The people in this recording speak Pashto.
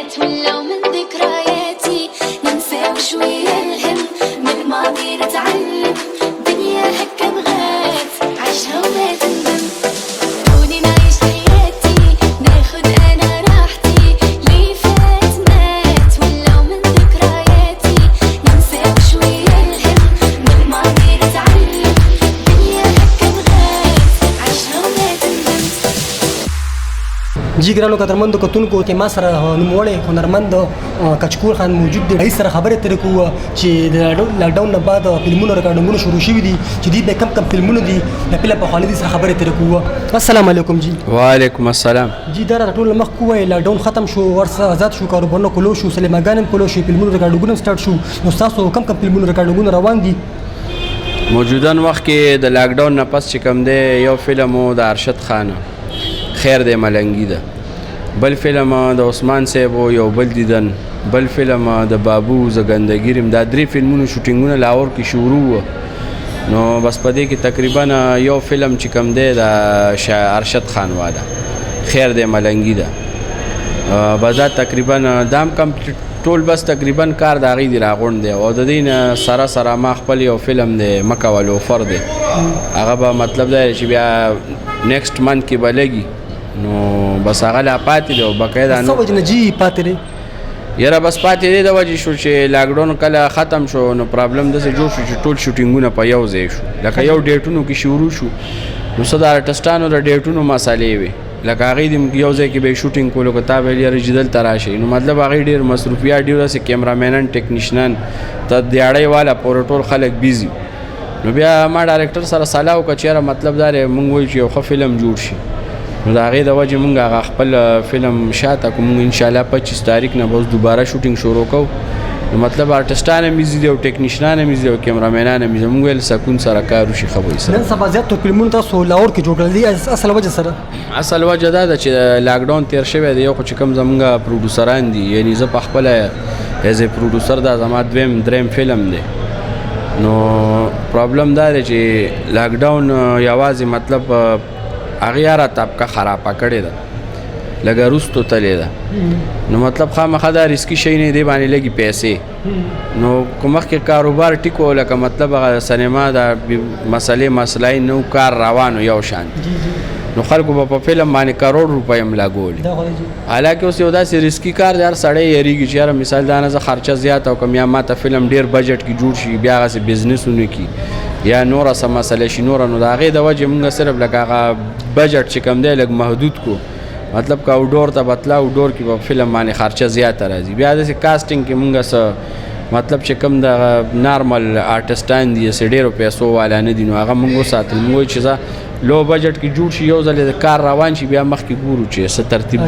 مات ولو من ذكرياتي ننسى وشوي الهم من الماضي نتعلم دنيا هكا بغات عيشها وما تندم كوني نعيش حياتي ناخد انا راحتي لي فات مات ولو من ذكرياتي ننسى وشوي الهم من الماضي نتعلم دنيا هكا بغات عيشها وما تندم. جی ګرانو قدرمندو کتونکو کې ما سره نوموړی هنرمند کچکول خان موجود دی. سره خبرې ترې کوو چې د لاکډاون نه بعد فلمونو ریکارډینګونه شروع شوي دي چې دوی به کم فلمونه دي د فلم پخواني دي سره خبرې ترې کوو. السلام علیکم جی. وعلیکم السلام. جی دا راته ټول مخ کوی لاکډاون ختم شو ورڅ آزاد شو کاروبارونه کولو شو سینماګان هم کولو شو فلمونو ریکارډینګونه سٹارټ شو. نو تاسو کم فلمونو ریکارډینګونه روان دي؟ موجودن وخت کې د لاکډاون نه پس چې کوم دی یو فلم و د ارشد خان خیر دی ملنګي ده، بل فلم د عثمان صاحب یو بل دیدن، بل فلم د بابو زګندګیرم، دا درې فلمونو شوټینګونه لاهور کې شروع و. نو بس په دې کې تقریبا یو فلم چې کوم دی د ارشد خان والا خیر دی ملنګي ده بس دا تقریبا دام کمپلیټ ټول بس تقریبا کار د هغې دی راغونډ دی. او د دې نه سره سره ما خپل یو فلم دی مکه والوفر دی، هغه به مطلب دا چې بیا نیکسټ منت کې به لګي. نو بس هغه لا پاتې دی او باقاعده څه وجه نه جی پاتې دی؟ یاره بس پاتې دی د وجې شو چې لاکډاون کله ختم شو نو پرابلم داسې جوړ شو چې ټول شوټینګونه په یو ځای شو. لکه یو ډیټونو کې شروع شو نو څه د آرټسټانو د ډیټونو مسالې وي، لکه هغې د یو ځای کې به یې شوټینګ کولو که تا به یې یاره چې دلته راشئ. نو مطلب هغې ډېر مصروفیات ډېر داسې کیمرامینان ټیکنیشنان ته دیاړۍ والا پورې ټول خلک بیزي. نو بیا ما ډایرکټر سره صلاح وکړه چې یاره مطلب دا دی مونږ وایو چې یو ښه فلم جوړ شي. نو د هغې د وجې مونږ هغه خپل فلم شاته کړو. مونږ انشاءالله 25 تاریخ نه به اوس دوباره شوټینګ شروع کوو. نو مطلب آرټسټان هم ایزي دي او ټیکنیشنان هم ایزي دي او کیمرامینان هم ایزي دي. مونږ ویل سکون سره کار وشي ښه به وي سره. نن سبا زیات فلمونه تاسو لاهور کې جوړ کړل دي، اصل وجه سره؟ اصل وجه دا ده چې لاکډاون تیر شوی دی. یو خو چې کوم زمونږ پروډوسران دي، یعنې زه په خپله ایز ا پروډوسر دا زما دریم فلم دی. نو پرابلم دا دی چې لاکډاون یوازې مطلب هغې هره طبقه خرابه کړې ده، لږه وروستو تلې ده. نو مطلب خامخا دا ریسکي شی نه دی باندې لږې پیسې. نو که مخکې کاروبار ټیک و لکه مطلب هغه سینما د مسلې نو کار روانو یو شان، نو خلکو به په فلم باندې کروڑ روپۍ هم لګولي. حالانکه اوس یو داسې ریسکي کار دی، هر سړی یېرېږي چې یاره مثال دا نه زه خرچه زیاته وکړم یا ما ته فلم ډېر بجټ کې جوړ شي بیا هغسې بزنسونه کې یا نوره څه مسله شي نوره. نو د هغې د وجې مونږ صرف لکه هغه بجټ چې کوم دی لږ محدود کو. مطلب که اوډور ته بتله اوډور کې به فلم باندې خرچه زیاته راځي. بیا داسې کاسټینګ کې مونږ څه مطلب چې کوم د نارمل آرټسټان دي چې ډېرو پیسو والا نه دي نو هغه مونږ وساتل. مونږ وایو چې زه لو بجټ کې جوړ شي یو ځل د کار روان شي بیا مخکې ګورو چې څه ترتیب